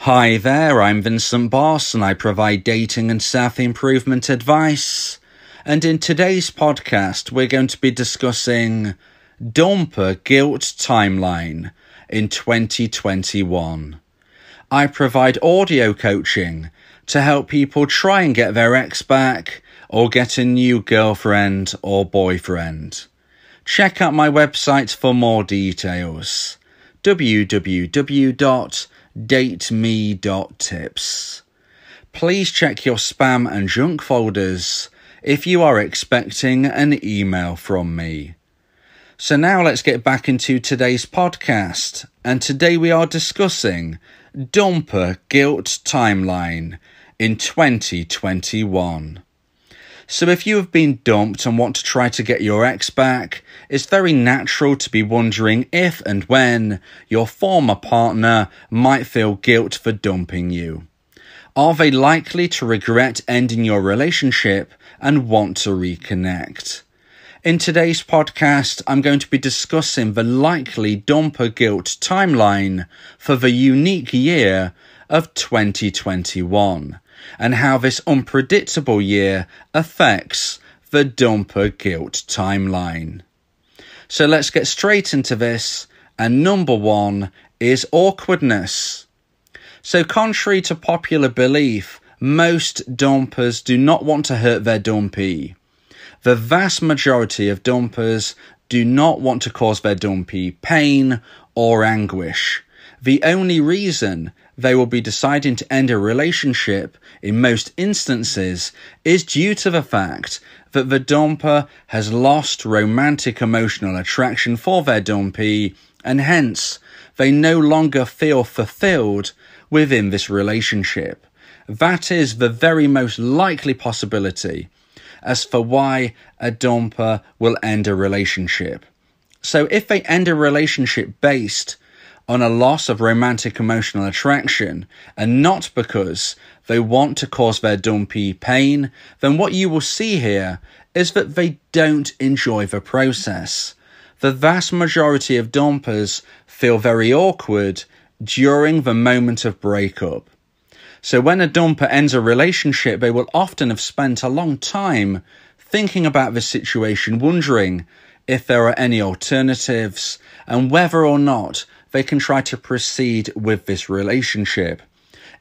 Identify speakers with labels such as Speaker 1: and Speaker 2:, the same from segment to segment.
Speaker 1: Hi there, I'm Vincent Boss and I provide dating and self-improvement advice. And in today's podcast, we're going to be discussing Dumper Guilt Timeline in 2021. I provide audio coaching to help people try and get their ex back or get a new girlfriend or boyfriend. Check out my website for more details. www.dateme.tips. Please check your spam and junk folders if you are expecting an email from me. So now let's get back into today's podcast, and today we are discussing Dumper Guilt Timeline in 2021. So if you have been dumped and want to try to get your ex back, it's very natural to be wondering if and when your former partner might feel guilt for dumping you. Are they likely to regret ending your relationship and want to reconnect? In today's podcast, I'm going to be discussing the likely dumper guilt timeline for the unique year of 2021. And how this unpredictable year affects the dumper guilt timeline. So let's get straight into this, and number one is awkwardness. So contrary to popular belief, most dumpers do not want to hurt their dumpee. The vast majority of dumpers do not want to cause their dumpee pain or anguish. The only reason they will be deciding to end a relationship in most instances is due to the fact that the dumper has lost romantic emotional attraction for their dumpee, and hence they no longer feel fulfilled within this relationship. That is the very most likely possibility as for why a dumper will end a relationship. So if they end a relationship based on a loss of romantic emotional attraction, and not because they want to cause their dumpee pain, then what you will see here is that they don't enjoy the process. The vast majority of dumpers feel very awkward during the moment of breakup. So when a dumper ends a relationship, they will often have spent a long time thinking about the situation, wondering if there are any alternatives and whether or not they can try to proceed with this relationship.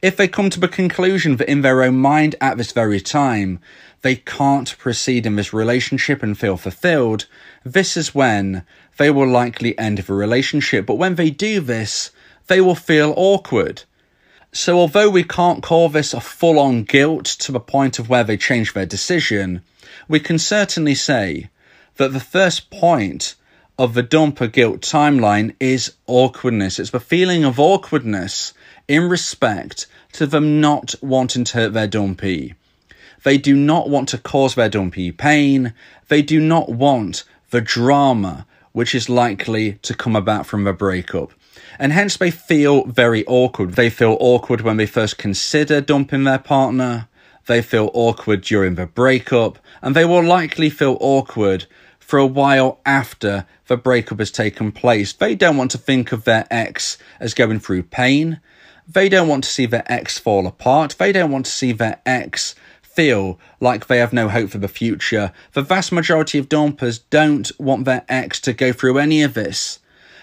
Speaker 1: If they come to the conclusion that in their own mind at this very time, they can't proceed in this relationship and feel fulfilled, this is when they will likely end the relationship. But when they do this, they will feel awkward. So although we can't call this a full-on guilt to the point of where they change their decision, we can certainly say that the first point of the dumper guilt timeline is awkwardness. It's the feeling of awkwardness in respect to them not wanting to hurt their dumpee. They do not want to cause their dumpee pain. They do not want the drama which is likely to come about from the breakup. And hence they feel very awkward. They feel awkward when they first consider dumping their partner. They feel awkward during the breakup. And they will likely feel awkward for a while after the breakup has taken place. They don't want to think of their ex as going through pain. They don't want to see their ex fall apart. They don't want to see their ex feel like they have no hope for the future. The vast majority of dumpers don't want their ex to go through any of this.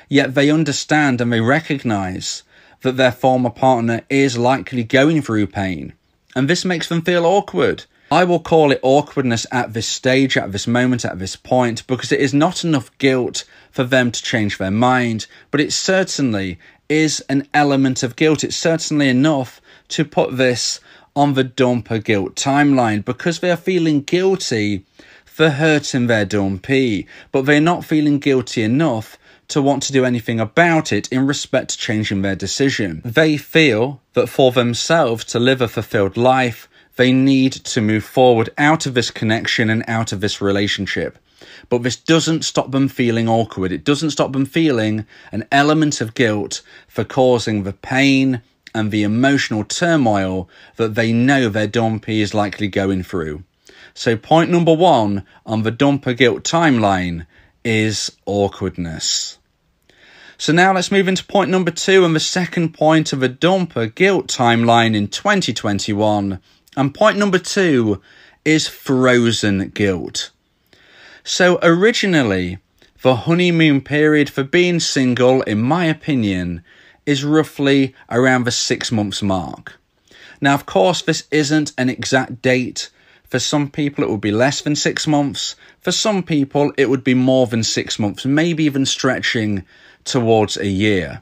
Speaker 1: Yet they understand and they recognise that their former partner is likely going through pain. And this makes them feel awkward. I will call it awkwardness at this stage, at this moment, at this point, because it is not enough guilt for them to change their mind, but it certainly is an element of guilt. It's certainly enough to put this on the dumper guilt timeline because they are feeling guilty for hurting their dumpee, but they're not feeling guilty enough to want to do anything about it in respect to changing their decision. They feel that for themselves to live a fulfilled life, they need to move forward out of this connection and out of this relationship. But this doesn't stop them feeling awkward. It doesn't stop them feeling an element of guilt for causing the pain and the emotional turmoil that they know their dumpee is likely going through. So point number one on the dumper guilt timeline is awkwardness. So now let's move into point number 2 and the second point of a dumper guilt timeline in 2021. And point number 2 is frozen guilt. So originally, the honeymoon period for being single, in my opinion, is roughly around the 6 months mark. Now, of course, this isn't an exact date. For some people, it would be less than 6 months. For some people, it would be more than 6 months, maybe even stretching towards a year.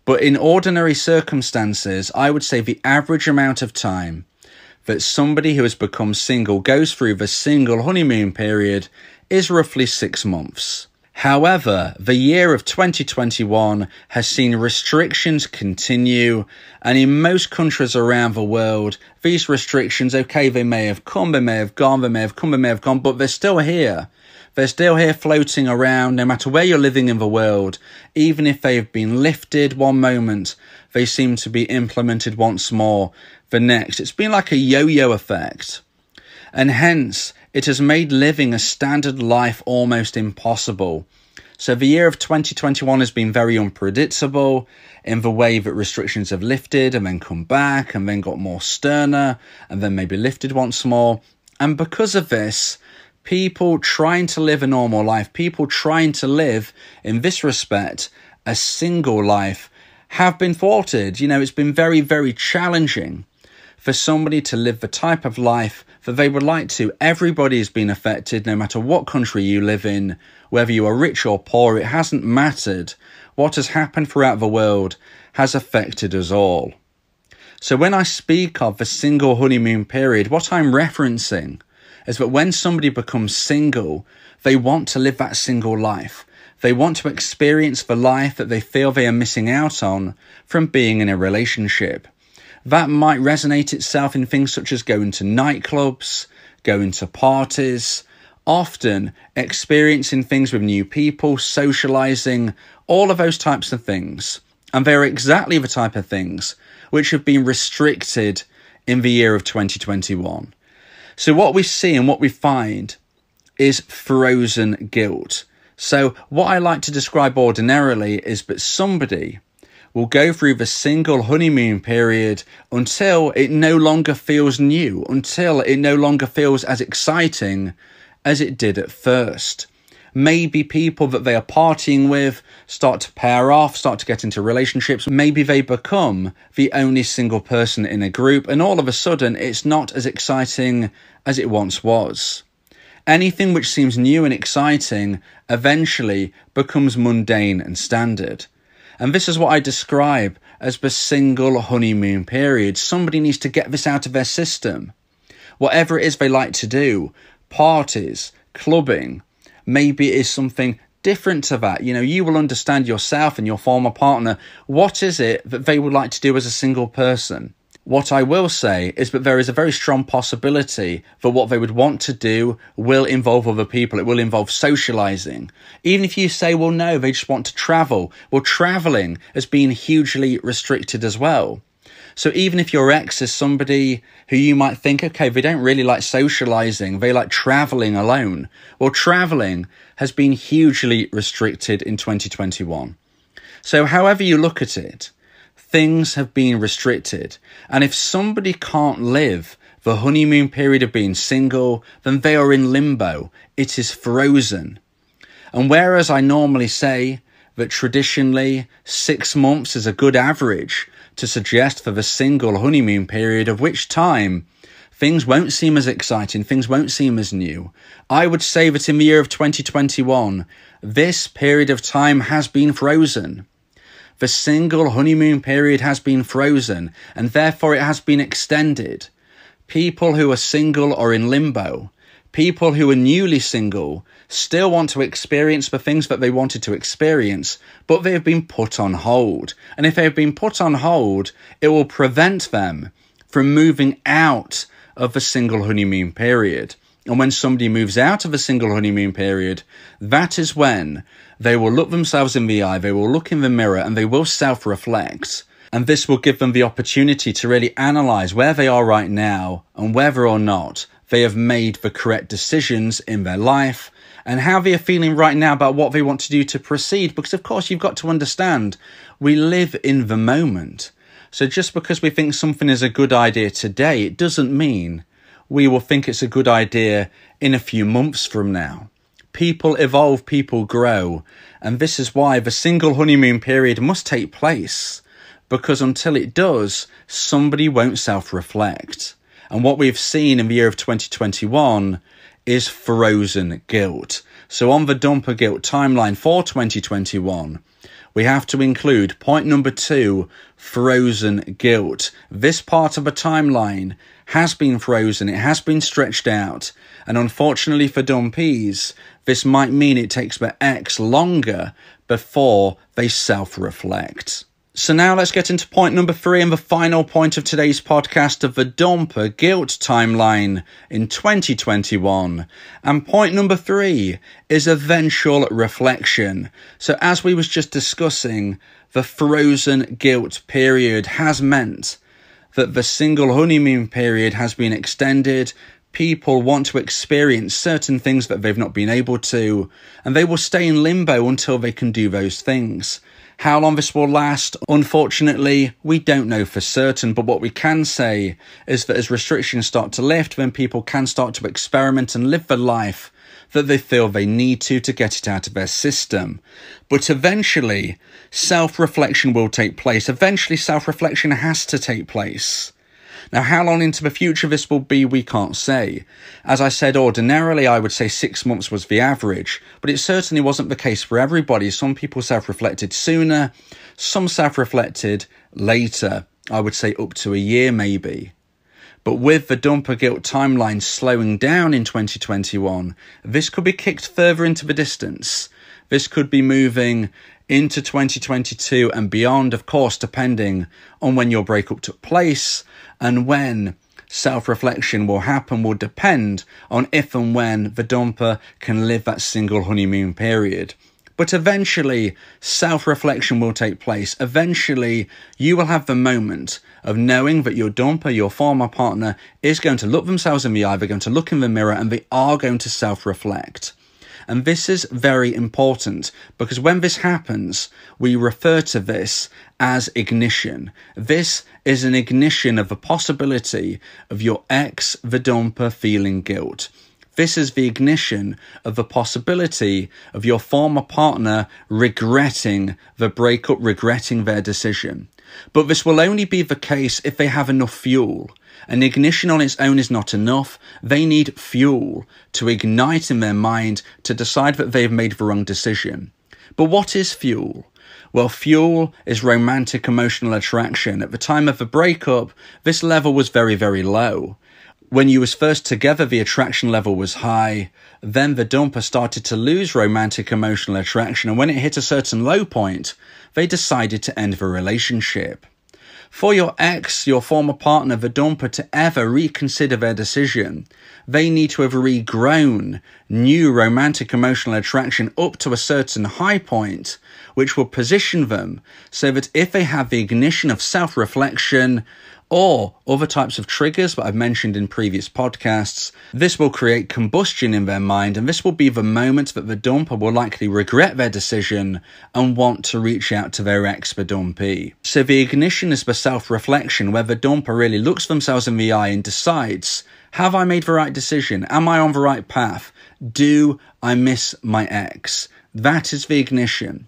Speaker 1: But in ordinary circumstances, I would say the average amount of time that somebody who has become single goes through the single honeymoon period is roughly 6 months. However, the year of 2021 has seen restrictions continue, and in most countries around the world, these restrictions, okay, they may have come, they may have gone, they may have come, they may have gone, but they're still here. They're still here floating around, no matter where you're living in the world. Even if they have been lifted one moment, they seem to be implemented once more the next. It's been like a yo-yo effect. And hence, it has made living a standard life almost impossible. So the year of 2021 has been very unpredictable in the way that restrictions have lifted and then come back and then got more sterner and then maybe lifted once more. And because of this, people trying to live a normal life, people trying to live, in this respect, a single life, have been thwarted. You know, it's been very, very challenging for somebody to live the type of life that they would like to. Everybody has been affected, no matter what country you live in, whether you are rich or poor, it hasn't mattered. What has happened throughout the world has affected us all. So when I speak of the single honeymoon period, what I'm referencing is that when somebody becomes single, they want to live that single life. They want to experience the life that they feel they are missing out on from being in a relationship. That might resonate itself in things such as going to nightclubs, going to parties, often experiencing things with new people, socializing, all of those types of things. And they're exactly the type of things which have been restricted in the year of 2021. So what we see and what we find is frozen guilt. So what I like to describe ordinarily is that somebody will go through the single honeymoon period until it no longer feels new, until it no longer feels as exciting as it did at first. Maybe people that they are partying with start to pair off, start to get into relationships. Maybe they become the only single person in a group, and all of a sudden it's not as exciting as it once was. Anything which seems new and exciting eventually becomes mundane and standard. And this is what I describe as the single honeymoon period. Somebody needs to get this out of their system. Whatever it is they like to do, parties, clubbing, maybe it is something different to that. You know, you will understand yourself and your former partner. What is it that they would like to do as a single person? What I will say is that there is a very strong possibility that what they would want to do will involve other people. It will involve socializing. Even if you say, well, no, they just want to travel. Well, traveling has been hugely restricted as well. So even if your ex is somebody who you might think, okay, they don't really like socializing, they like traveling alone. Well, traveling has been hugely restricted in 2021. So however you look at it, things have been restricted. And if somebody can't live the honeymoon period of being single, then they are in limbo. It is frozen. And whereas I normally say that traditionally 6 months is a good average to suggest for the single honeymoon period, of which time things won't seem as exciting, things won't seem as new, I would say that in the year of 2021, this period of time has been frozen. The single honeymoon period has been frozen, and therefore it has been extended. People who are single are in limbo. People who are newly single still want to experience the things that they wanted to experience, but they have been put on hold. And if they have been put on hold, it will prevent them from moving out of the single honeymoon period. And when somebody moves out of a single honeymoon period, that is when they will look themselves in the eye, they will look in the mirror, and they will self-reflect. And this will give them the opportunity to really analyse where they are right now and whether or not they have made the correct decisions in their life and how they are feeling right now about what they want to do to proceed. Because of course you've got to understand, we live in the moment. So just because we think something is a good idea today, it doesn't mean we will think it's a good idea in a few months from now. People evolve, people grow, and this is why the single honeymoon period must take place, because until it does, somebody won't self-reflect. And what we've seen in the year of 2021 is frozen guilt. So on the dumper guilt timeline for 2021, we have to include point number 2, frozen guilt. This part of the timeline has been frozen, it has been stretched out, and unfortunately for dumpies, this might mean it takes the ex longer before they self-reflect. So now let's get into point number 3 and the final point of today's podcast of the dumper guilt timeline in 2021. And point number 3 is eventual reflection. So as we was just discussing, the frozen guilt period has meant that the single honeymoon period has been extended. People want to experience certain things that they've not been able to, and they will stay in limbo until they can do those things. How long this will last, unfortunately, we don't know for certain, but what we can say is that as restrictions start to lift, then people can start to experiment and live the life that they feel they need to get it out of their system. But eventually, self-reflection will take place. Eventually, self-reflection has to take place. Now, how long into the future this will be, we can't say. As I said, ordinarily, I would say 6 months was the average, but it certainly wasn't the case for everybody. Some people self-reflected sooner, some self-reflected later. I would say up to a year, maybe. But with the dumper guilt timeline slowing down in 2021, this could be kicked further into the distance. This could be moving into 2022 and beyond, of course, depending on when your breakup took place, and when self-reflection will happen will depend on if and when the dumper can live that single honeymoon period. But eventually, self-reflection will take place. Eventually, you will have the moment of knowing that your dumper, your former partner, is going to look themselves in the eye, they're going to look in the mirror, and they are going to self-reflect. And this is very important, because when this happens, we refer to this as ignition. This is an ignition of the possibility of your ex, the dumper, feeling guilt. This is the ignition of the possibility of your former partner regretting the breakup, regretting their decision. But this will only be the case if they have enough fuel. An ignition on its own is not enough. They need fuel to ignite in their mind to decide that they've made the wrong decision. But what is fuel? Well, fuel is romantic emotional attraction. At the time of the breakup, this level was very, very low. When you was first together, the attraction level was high. Then the dumper started to lose romantic emotional attraction, and when it hit a certain low point, they decided to end the relationship. For your ex, your former partner, the dumper, to ever reconsider their decision, they need to have regrown new romantic emotional attraction up to a certain high point, which will position them so that if they have the ignition of self-reflection or other types of triggers that I've mentioned in previous podcasts, this will create combustion in their mind, and this will be the moment that the dumper will likely regret their decision and want to reach out to their ex, the dumpee. So the ignition is the self-reflection, where the dumper really looks themselves in the eye and decides, have I made the right decision? Am I on the right path? Do I miss my ex? That is the ignition.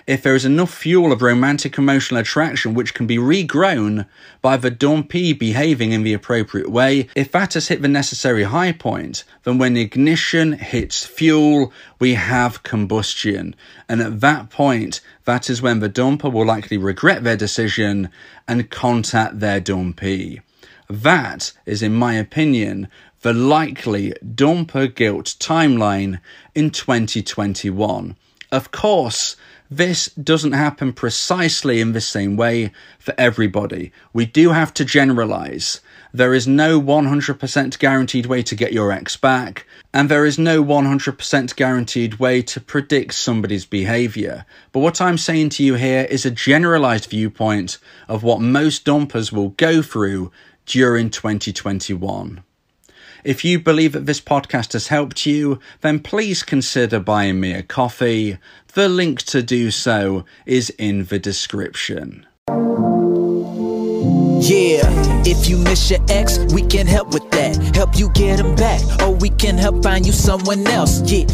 Speaker 1: If there is enough fuel of romantic emotional attraction which can be regrown by the dumpee behaving in the appropriate way, if that has hit the necessary high point, then when ignition hits fuel, we have combustion. And at that point, that is when the dumper will likely regret their decision and contact their dumpee. That is, in my opinion, the likely dumper guilt timeline in 2021. Of course, this doesn't happen precisely in the same way for everybody. We do have to generalize. There is no 100% guaranteed way to get your ex back, and there is no 100% guaranteed way to predict somebody's behavior. But what I'm saying to you here is a generalized viewpoint of what most dumpers will go through during 2021. If you believe that this podcast has helped you, then please consider buying me a coffee. The link to do so is in the description.
Speaker 2: Yeah, if you miss your ex, we can help with that. Help you get him back, or we can help find you someone else. Yeah,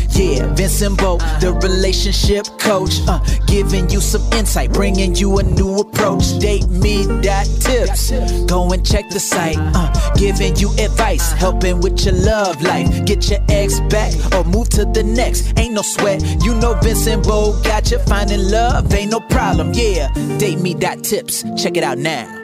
Speaker 2: Vincent Bo, the relationship coach, giving you some insight, bringing you a new approach. DateMe.tips, go and check the site, giving you advice, helping with your love life. Get your ex back, or move to the next. Ain't no sweat, you know Vincent Bo got you. Finding love ain't no problem. Yeah, DateMe.tips, check it out now.